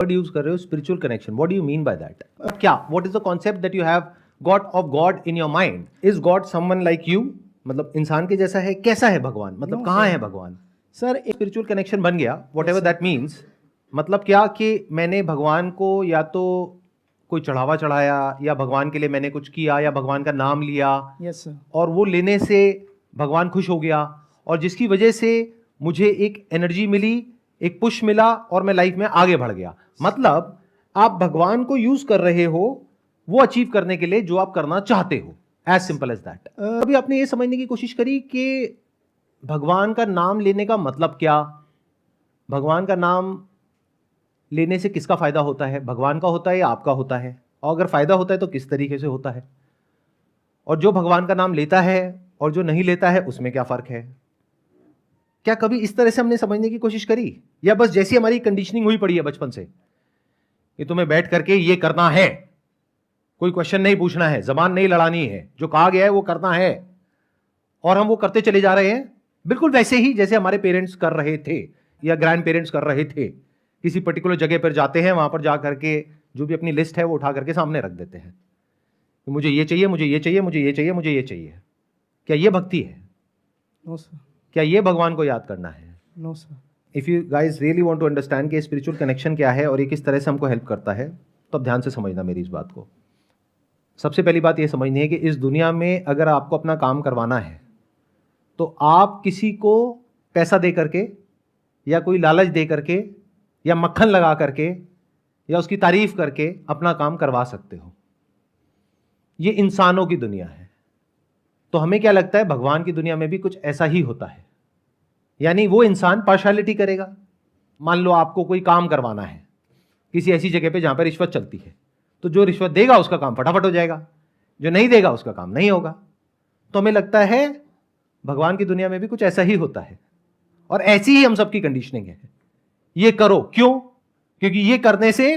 Word use कर रहे हो spiritual connection, what do you mean by that? क्या, what is the concept that you have god of god in your mind? Is god someone like you? मतलब इंसान के जैसा है? कैसा है भगवान? मतलब कहाँ है भगवान? सर एक स्पिरिचुअल कनेक्शन बन गया, वॉट एवर दैट मीन्स। मतलब क्या कि मैंने भगवान को या तो कोई चढ़ावा चढ़ाया, या भगवान के लिए मैंने कुछ किया, या भगवान का नाम लिया, यस सर, और वो लेने से भगवान खुश हो गया, और जिसकी वजह से मुझे एक एनर्जी मिली, एक पुश मिला, और मैं लाइफ में आगे बढ़ गया। मतलब आप भगवान को यूज कर रहे हो वो अचीव करने के लिए जो आप करना चाहते हो, एज सिंपल एज दैट। अभी आपने ये समझने की कोशिश करी कि भगवान का नाम लेने का मतलब क्या, भगवान का नाम लेने से किसका फायदा होता है? भगवान का होता है या आपका होता है? और अगर फायदा होता है तो किस तरीके से होता है? और जो भगवान का नाम लेता है और जो नहीं लेता है उसमें क्या फर्क है? क्या कभी इस तरह से हमने समझने की कोशिश करी, या बस जैसी हमारी कंडीशनिंग हुई पड़ी है बचपन से कि तुम्हें बैठ करके ये करना है, कोई क्वेश्चन नहीं पूछना है, जबान नहीं लड़ानी है, जो कहा गया है वो करना है, और हम वो करते चले जा रहे हैं बिल्कुल वैसे ही जैसे हमारे पेरेंट्स कर रहे थे या ग्रैंड पेरेंट्स कर रहे थे। किसी पर्टिकुलर जगह पर जाते हैं, वहां पर जा करके जो भी अपनी लिस्ट है वो उठा करके सामने रख देते हैं कि मुझे ये चाहिए, मुझे ये चाहिए, मुझे ये चाहिए, मुझे ये चाहिए। क्या ये भक्ति है? नो सर, क्या ये भगवान को याद करना है? No sir. If you guys really want to understand कि स्पिरिचुअल कनेक्शन क्या है और ये किस तरह से हमको हेल्प करता है, तो अब ध्यान से समझना मेरी इस बात को। सबसे पहली बात ये समझनी है कि इस दुनिया में अगर आपको अपना काम करवाना है तो आप किसी को पैसा दे करके, या कोई लालच दे करके, या मक्खन लगा करके, या उसकी तारीफ करके अपना काम करवा सकते हो। ये इंसानों की दुनिया है। तो हमें क्या लगता है भगवान की दुनिया में भी कुछ ऐसा ही होता है, यानी वो इंसान पार्शियलिटी करेगा। मान लो आपको कोई काम करवाना है किसी ऐसी जगह पे जहां पर रिश्वत चलती है, तो जो रिश्वत देगा उसका काम फटाफट हो जाएगा, जो नहीं देगा उसका काम नहीं होगा। तो हमें लगता है भगवान की दुनिया में भी कुछ ऐसा ही होता है, और ऐसी ही हम सबकी कंडीशनिंग है। ये करो, क्यों? क्योंकि ये करने से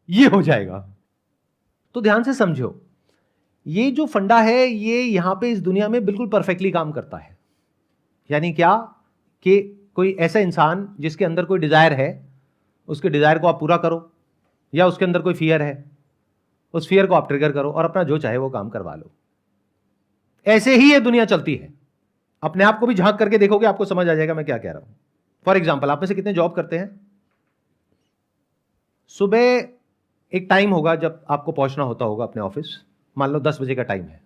ये हो जाएगा। तो ध्यान से समझो, ये जो फंडा है ये यहां पे इस दुनिया में बिल्कुल परफेक्टली काम करता है। यानी क्या कि कोई ऐसा इंसान जिसके अंदर कोई डिजायर है, उसके डिजायर को आप पूरा करो, या उसके अंदर कोई फियर है, उस फियर को आप ट्रिगर करो और अपना जो चाहे वो काम करवा लो। ऐसे ही ये दुनिया चलती है। अपने आप को भी झांक करके देखोगे, आपको समझ आ जाएगा मैं क्या कह रहा हूं। फॉर एग्जाम्पल, आप में से कितने जॉब करते हैं? सुबह एक टाइम होगा जब आपको पहुंचना होता होगा अपने ऑफिस, मान लो 10 बजे का टाइम है,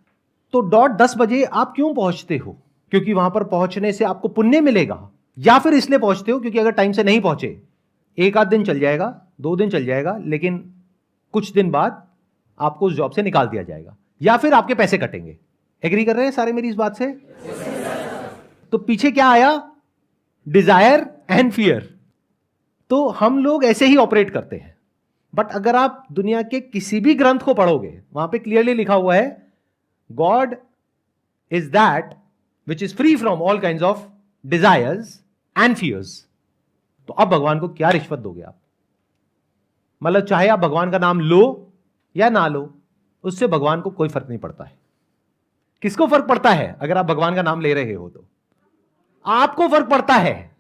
तो डॉट 10 बजे आप क्यों पहुंचते हो? क्योंकि वहां पर पहुंचने से आपको पुण्य मिलेगा, या फिर इसलिए पहुंचते हो क्योंकि अगर टाइम से नहीं पहुंचे, एक आध दिन चल जाएगा, 2 दिन चल जाएगा, लेकिन कुछ दिन बाद आपको उस जॉब से निकाल दिया जाएगा, या फिर आपके पैसे कटेंगे। एग्री कर रहे हैं सारे मेरी इस बात से? तो पीछे क्या आया? Desire and fear. तो हम लोग ऐसे ही ऑपरेट करते हैं। बट अगर आप दुनिया के किसी भी ग्रंथ को पढ़ोगे, वहां पे क्लियरली लिखा हुआ है God is that which is free from all kinds of desires and fears. तो अब भगवान को क्या रिश्वत दोगे आप? मतलब चाहे आप भगवान का नाम लो या ना लो, उससे भगवान को कोई फर्क नहीं पड़ता है। किसको फर्क पड़ता है? अगर आप भगवान का नाम ले रहे हो तो आपको फर्क पड़ता है।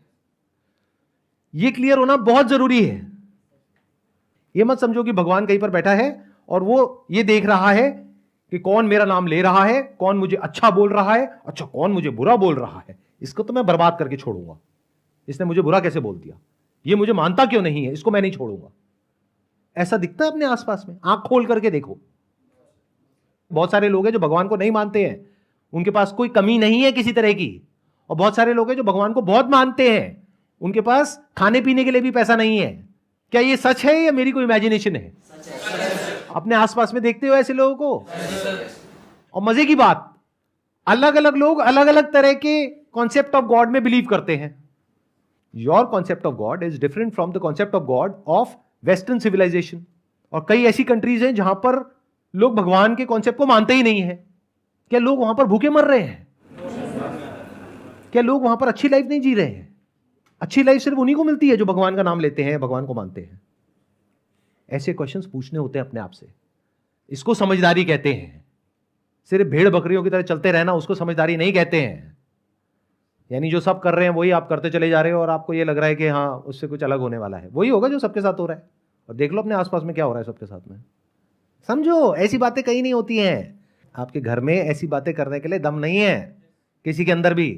यह क्लियर होना बहुत जरूरी है। यह मत समझो कि भगवान कहीं पर बैठा है और वो ये देख रहा है कि कौन मेरा नाम ले रहा है, कौन मुझे अच्छा बोल रहा है, अच्छा कौन मुझे बुरा बोल रहा है, इसको तो मैं बर्बाद करके छोड़ूंगा। इसने मुझे बुरा कैसे बोल दिया, ये मुझे मानता क्यों नहीं है, इसको मैं नहीं छोड़ूंगा। ऐसा दिखता है अपने आसपास में? आंख खोल करके देखो। बहुत सारे लोग हैं जो भगवान को नहीं मानते हैं, उनके पास कोई कमी नहीं है किसी तरह की, और बहुत सारे लोग हैं जो भगवान को बहुत मानते हैं, उनके पास खाने पीने के लिए भी पैसा नहीं है। क्या ये सच है या मेरी कोई इमेजिनेशन है? अपने आसपास में देखते हो ऐसे लोगों को? और मजे की बात, अलग अलग लोग अलग अलग तरह के कॉन्सेप्ट ऑफ गॉड में बिलीव करते हैं। Your concept of God is different from the concept of God of western civilisation. और कई ऐसी कंट्रीज हैं जहां पर लोग भगवान के कॉन्सेप्ट को मानते ही नहीं है। क्या लोग वहां पर भूखे मर रहे हैं? क्या लोग वहां पर अच्छी लाइफ नहीं जी रहे हैं? अच्छी लाइफ सिर्फ उन्हीं को मिलती है जो भगवान का नाम लेते हैं, भगवान को मानते हैं। ऐसे क्वेश्चंस पूछने होते हैं अपने आप से। इसको समझदारी कहते हैं। सिर्फ भेड़ बकरियों की तरह चलते रहना उसको समझदारी नहीं कहते हैं। यानी जो सब कर रहे हैं वही आप करते चले जा रहे हो और आपको ये लग रहा है कि हाँ उससे कुछ अलग होने वाला है। वही होगा जो सबके साथ हो रहा है, और देख लो अपने आसपास में क्या हो रहा है सबके साथ में। समझो, ऐसी बातें कहीं नहीं होती हैं। आपके घर में ऐसी बातें करने के लिए दम नहीं है किसी के अंदर भी।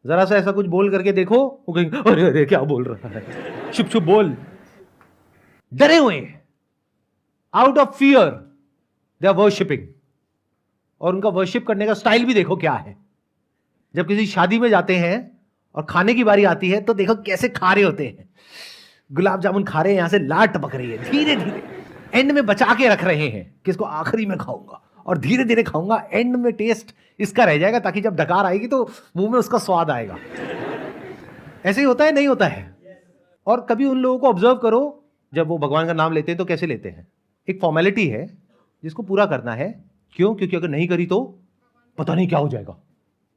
जरा सा ऐसा कुछ बोल करके देखो, वो कहेंगे अरे अरे क्या बोल रहा है, चुप चुप बोल। डरे हुए, out of fear they are worshipping. और उनका वर्शिप करने का स्टाइल भी देखो क्या है। जब किसी शादी में जाते हैं और खाने की बारी आती है तो देखो कैसे खा रहे होते हैं। गुलाब जामुन खा रहे हैं, यहां से लाट टपक रही है, धीरे धीरे एंड में बचा के रख रहे हैं कि इसको आखिरी में खाऊंगा और धीरे धीरे खाऊंगा, एंड में टेस्ट इसका रह जाएगा ताकि जब डकार आएगी तो मुंह में उसका स्वाद आएगा। ऐसे ही होता है, नहीं होता है? और कभी उन लोगों को ऑब्जर्व करो, जब वो भगवान का नाम लेते हैं तो कैसे लेते हैं। एक फॉर्मेलिटी है जिसको पूरा करना है। क्यों? क्योंकि अगर नहीं करी तो पता नहीं क्या हो जाएगा,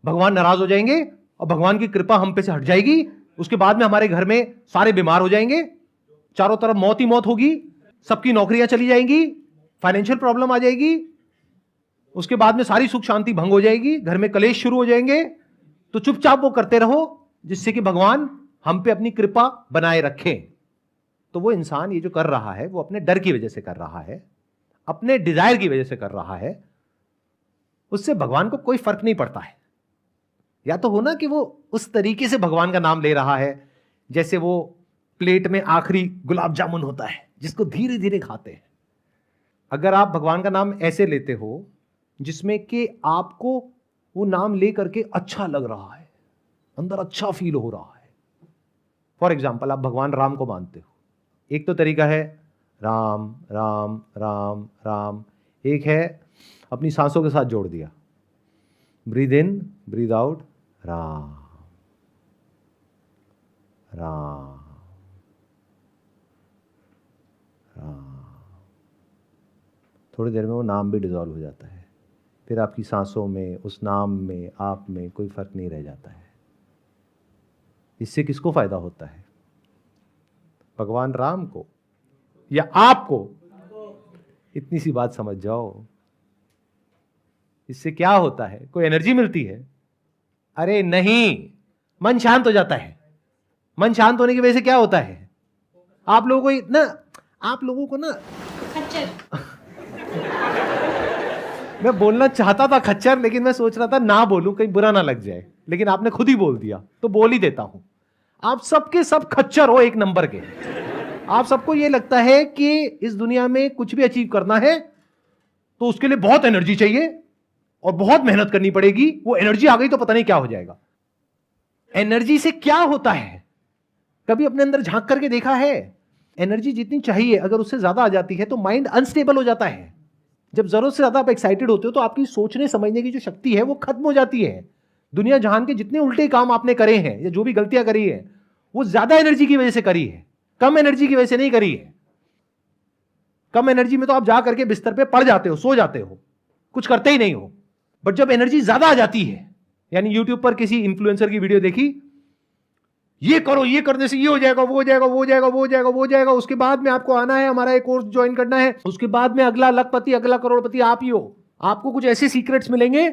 भगवान नाराज हो जाएंगे और भगवान की कृपा हम पे से हट जाएगी। उसके बाद में हमारे घर में सारे बीमार हो जाएंगे, चारों तरफ मौत ही मौत होगी, सबकी नौकरियां चली जाएंगी, फाइनेंशियल प्रॉब्लम आ जाएगी, उसके बाद में सारी सुख शांति भंग हो जाएगी, घर में कलेश शुरू हो जाएंगे। तो चुपचाप वो करते रहो जिससे कि भगवान हम पे अपनी कृपा बनाए रखें। तो वो इंसान ये जो कर रहा है वो अपने डर की वजह से कर रहा है, अपने डिजायर की वजह से कर रहा है। उससे भगवान को कोई फर्क नहीं पड़ता है। या तो हो ना कि वो उस तरीके से भगवान का नाम ले रहा है जैसे वो प्लेट में आखिरी गुलाब जामुन होता है जिसको धीरे धीरे खाते हैं। अगर आप भगवान का नाम ऐसे लेते हो जिसमें कि आपको वो नाम ले करके अच्छा लग रहा है, अंदर अच्छा फील हो रहा है। फॉर एग्जाम्पल, आप भगवान राम को मानते हो, एक तो तरीका है राम राम राम राम, एक है अपनी सांसों के साथ जोड़ दिया, breathe in breathe out, Ram Ram Ram. थोड़ी देर में वो नाम भी डिजॉल्व हो जाता है, फिर आपकी सांसों में, उस नाम में, आप में कोई फर्क नहीं रह जाता है। इससे किसको फायदा होता है? भगवान राम को या आपको? इतनी सी बात समझ जाओ। इससे क्या होता है? कोई एनर्जी मिलती है? अरे नहीं, मन शांत हो जाता है। मन शांत होने की वजह से क्या होता है? आप लोगों को ना मैं बोलना चाहता था खच्चर, लेकिन मैं सोच रहा था ना बोलूं, कहीं बुरा ना लग जाए, लेकिन आपने खुद ही बोल दिया तो बोल ही देता हूं। आप सबके सब खच्चर हो एक नंबर के। आप सबको यह लगता है कि इस दुनिया में कुछ भी अचीव करना है तो उसके लिए बहुत एनर्जी चाहिए और बहुत मेहनत करनी पड़ेगी। वो एनर्जी आ गई तो पता नहीं क्या हो जाएगा। एनर्जी से क्या होता है? कभी अपने अंदर झांक करके देखा है? एनर्जी जितनी चाहिए अगर उससे ज्यादा आ जाती है तो माइंड अनस्टेबल हो जाता है। जब जरूरत से ज्यादा आप एक्साइटेड होते हो तो आपकी सोचने समझने की जो शक्ति है वो खत्म हो जाती है। दुनिया जहान के जितने उल्टे काम आपने करे हैं या जो भी गलतियां करी है वो ज्यादा एनर्जी की वजह से करी है, कम एनर्जी की वजह से नहीं करी है। कम एनर्जी में तो आप जा करके बिस्तर पे पड़ जाते हो, सो जाते हो, कुछ करते ही नहीं हो। बट जब एनर्जी ज्यादा आ जाती है, यानी यूट्यूब पर किसी इन्फ्लुएंसर की वीडियो देखी, ये करो, ये करने से ये हो जाएगा, वो हो जाएगा, वो हो जाएगा, वो हो जाएगा, वो हो जाएगा, उसके बाद में आपको आना है, हमारा एक कोर्स ज्वाइन करना है, उसके बाद में अगला लखपति, अगला करोड़पति आप ही हो। आपको कुछ ऐसे सीक्रेट्स मिलेंगे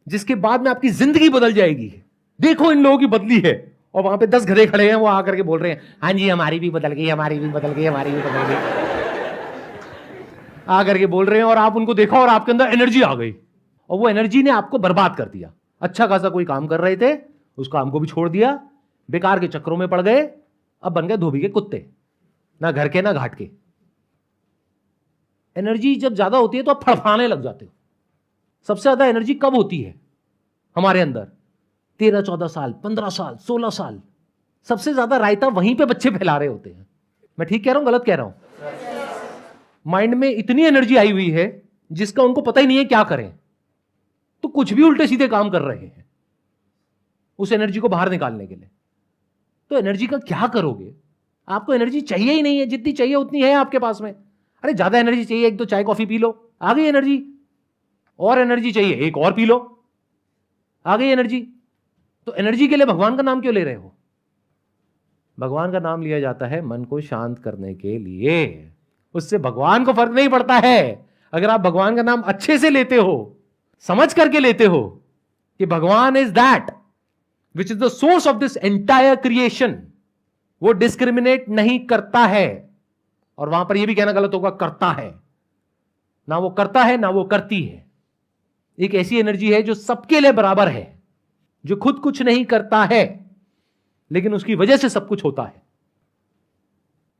जिसके बाद में आपकी जिंदगी बदल जाएगी। देखो इन लोगों की बदली है, और वहां पे 10 गधे खड़े हैं, वो आकर के बोल रहे हैं हाँ जी हमारी भी बदल गई, हमारी भी बदल गई, हमारी भी बदल गई, आकर के बोल रहे हैं। और आप उनको देखो और आपके अंदर एनर्जी आ गई, और वो एनर्जी ने आपको बर्बाद कर दिया। अच्छा खासा कोई काम कर रहे थे, उस काम को भी छोड़ दिया, बेकार के चक्रों में पड़ गए, अब बन गए धोबी के कुत्ते, ना घर के ना घाट के। एनर्जी जब ज्यादा होती है तो आप फड़फड़ाने लग जाते हो। सबसे ज्यादा एनर्जी कब होती है हमारे अंदर? 13, 14 साल, 15 साल, 16 साल। सबसे ज्यादा रायता वहीं पे बच्चे फैला रहे होते हैं। मैं ठीक कह रहा हूं, गलत कह रहा हूं? माइंड में इतनी एनर्जी आई हुई है जिसका उनको पता ही नहीं है क्या करें, तो कुछ भी उल्टे सीधे काम कर रहे हैं उस एनर्जी को बाहर निकालने के लिए। तो एनर्जी का क्या करोगे? आपको एनर्जी चाहिए ही नहीं है, जितनी चाहिए उतनी है आपके पास में। अरे ज्यादा एनर्जी चाहिए, एक दो चाय कॉफी पी लो, आ गई एनर्जी। और एनर्जी चाहिए, एक और पी लो, आ गई एनर्जी। तो एनर्जी के लिए भगवान का नाम क्यों ले रहे हो? भगवान का नाम लिया जाता है मन को शांत करने के लिए। उससे भगवान को फर्क नहीं पड़ता है। अगर आप भगवान का नाम अच्छे से लेते हो, समझ करके लेते हो कि भगवान is that which is the source of this entire creation, वो डिस्क्रिमिनेट नहीं करता है। और वहां पर यह भी कहना गलत होगा करता है, ना वो करता है ना वो करती है। एक ऐसी एनर्जी है जो सबके लिए बराबर है, जो खुद कुछ नहीं करता है लेकिन उसकी वजह से सब कुछ होता है।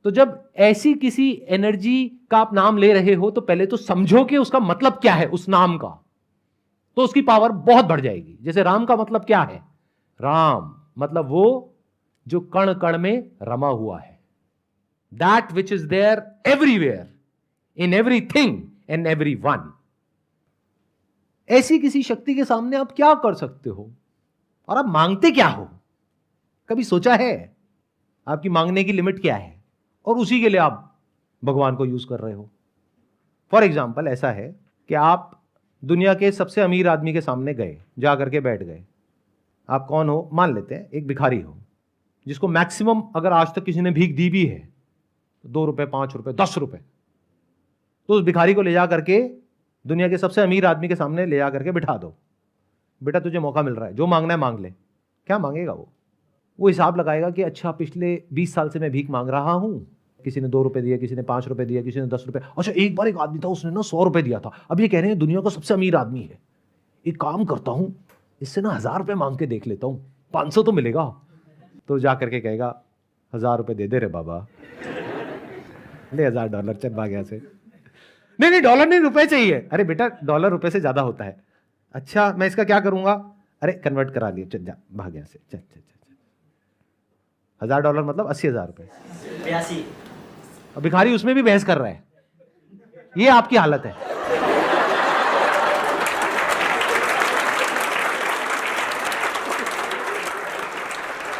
तो जब ऐसी किसी एनर्जी का आप नाम ले रहे हो तो पहले तो समझो कि उसका मतलब क्या है उस नाम का, तो उसकी पावर बहुत बढ़ जाएगी। जैसे राम का मतलब क्या है? राम मतलब वो जो कण कण में रमा हुआ है, that which is there everywhere in everything and everyone. ऐसी किसी शक्ति के सामने आप क्या कर सकते हो और आप मांगते क्या हो? कभी सोचा है आपकी मांगने की लिमिट क्या है और उसी के लिए आप भगवान को यूज कर रहे हो? फॉर एग्जाम्पल ऐसा है कि आप दुनिया के सबसे अमीर आदमी के सामने गए, जा करके बैठ गए। आप कौन हो? मान लेते हैं एक भिखारी हो, जिसको मैक्सिमम अगर आज तक किसी ने भीख दी भी है 2 रुपए, 5 रुपए, 10 रुपए, तो उस भिखारी को ले जा करके दुनिया के सबसे अमीर आदमी के सामने ले जा करके बिठा दो। बेटा तुझे मौका मिल रहा है, जो मांगना है मांग ले। क्या मांगेगा वो हिसाब लगाएगा कि अच्छा पिछले 20 साल से मैं भीख मांग रहा हूं, किसी ने 2 रुपए दिया, किसी ने 5 रुपए दिया, किसी ने 10 रुपए। अच्छा एक बार एक आदमी था, उसने ना 100 रुपए दिया था, अब ये कह रहे हैं दुनिया का सबसे अमीर आदमी है। एक काम करता हूं, इससे ना 1000 रुपए मांग के देख लेता हूं, 500 तो मिलेगा। तो जा करके कहेगा 1000 रुपए दे दे रे बाबा, ले $1000 चल भाग यहाँ से। नहीं डॉलर नहीं, रुपए चाहिए। अरे बेटा डॉलर रुपए से ज्यादा होता है। अच्छा मैं इसका क्या करूंगा? अरे कन्वर्ट करा लिए, चल जा भाग यहाँ से, चल चल चल। $1000 मतलब 80,000 रुपए। 82। और भिखारी उसमें भी बहस कर रहा है। ये आपकी हालत है।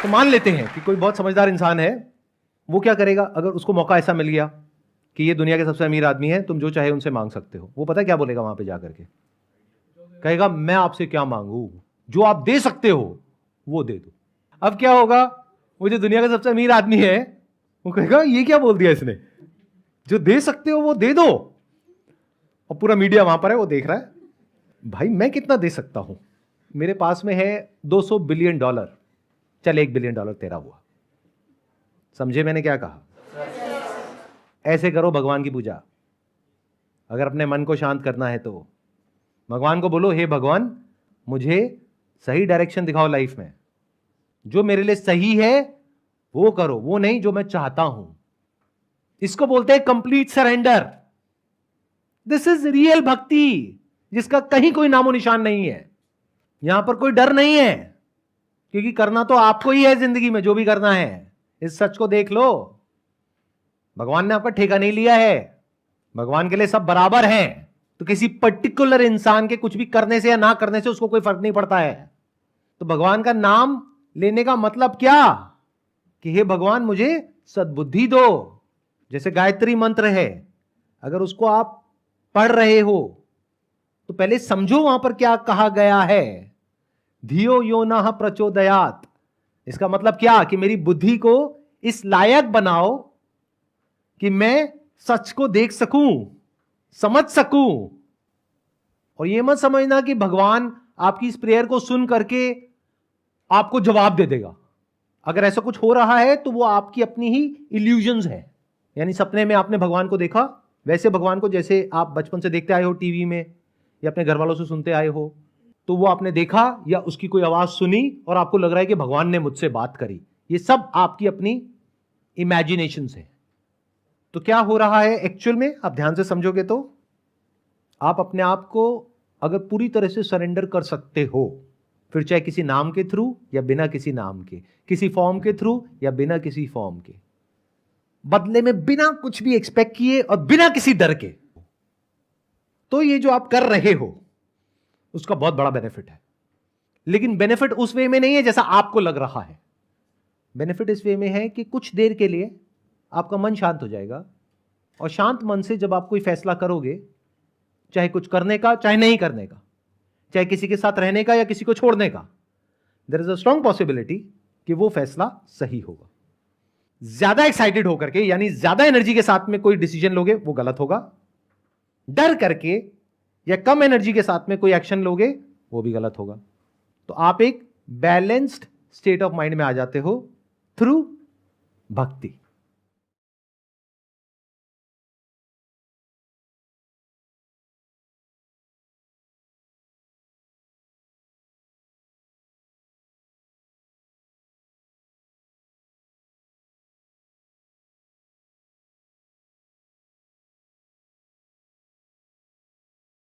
तो मान लेते हैं कि कोई बहुत समझदार इंसान है, वो क्या करेगा अगर उसको मौका ऐसा मिल गया कि ये दुनिया के सबसे अमीर आदमी है, तुम जो चाहे उनसे मांग सकते हो। वो पता है क्या बोलेगा वहां पे जाकर के? कहेगा मैं आपसे क्या मांगू, जो आप दे सकते हो वो दे दो। अब क्या होगा? वो जो दुनिया का सबसे अमीर आदमी है वो कहेगा ये क्या बोल दिया इसने, जो दे सकते हो वो दे दो। और पूरा मीडिया वहां पर है, वो देख रहा है, भाई मैं कितना दे सकता हूं, मेरे पास में है $200 बिलियन, चल $1 बिलियन तेरा हुआ। समझे मैंने क्या कहा? ऐसे करो भगवान की पूजा। अगर अपने मन को शांत करना है तो भगवान को बोलो, हे भगवान मुझे सही डायरेक्शन दिखाओ लाइफ में, जो मेरे लिए सही है वो करो, वो नहीं जो मैं चाहता हूं। इसको बोलते हैं complete surrender. This is real भक्ति, जिसका कहीं कोई नामो निशान नहीं है। यहां पर कोई डर नहीं है, क्योंकि करना तो आपको ही है जिंदगी में, जो भी करना है। इस सच को देख लो, भगवान ने आपका ठेका नहीं लिया है। भगवान के लिए सब बराबर हैं। तो किसी पर्टिकुलर इंसान के कुछ भी करने से या ना करने से उसको कोई फर्क नहीं पड़ता है। तो भगवान का नाम लेने का मतलब क्या? कि हे भगवान मुझे सद्बुद्धि दो। जैसे गायत्री मंत्र है, अगर उसको आप पढ़ रहे हो तो पहले समझो वहां पर क्या कहा गया है। धियो यो नः प्रचोदयात। इसका मतलब क्या? कि मेरी बुद्धि को इस लायक बनाओ कि मैं सच को देख सकूं, समझ सकूं। और यह मत समझना कि भगवान आपकी इस प्रेयर को सुन करके आपको जवाब दे देगा। अगर ऐसा कुछ हो रहा है तो वो आपकी अपनी ही इल्यूजन्स है। यानी सपने में आपने भगवान को देखा, वैसे भगवान को जैसे आप बचपन से देखते आए हो टीवी में या अपने घर वालों से सुनते आए हो, तो वो आपने देखा या उसकी कोई आवाज सुनी और आपको लग रहा है कि भगवान ने मुझसे बात करी। ये सब आपकी अपनी इमेजिनेशंस है। तो क्या हो रहा है एक्चुअल में, आप ध्यान से समझोगे तो आप अपने आप को अगर पूरी तरह से सरेंडर कर सकते हो, फिर चाहे किसी नाम के थ्रू या बिना किसी नाम के, किसी फॉर्म के थ्रू या बिना किसी फॉर्म के, बदले में बिना कुछ भी एक्सपेक्ट किए और बिना किसी डर के, तो ये जो आप कर रहे हो उसका बहुत बड़ा बेनिफिट है। लेकिन बेनिफिट उस वे में नहीं है जैसा आपको लग रहा है। बेनिफिट इस वे में है कि कुछ देर के लिए आपका मन शांत हो जाएगा, और शांत मन से जब आप कोई फैसला करोगे, चाहे कुछ करने का चाहे नहीं करने का, चाहे किसी के साथ रहने का या किसी को छोड़ने का, there is a strong possibility कि वो फैसला सही होगा। ज्यादा एक्साइटेड होकर के यानी ज्यादा एनर्जी के साथ में कोई डिसीजन लोगे वो गलत होगा। डर करके या कम एनर्जी के साथ में कोई एक्शन लोगे वो भी गलत होगा। तो आप एक बैलेंस्ड स्टेट ऑफ माइंड में आ जाते हो थ्रू भक्ति।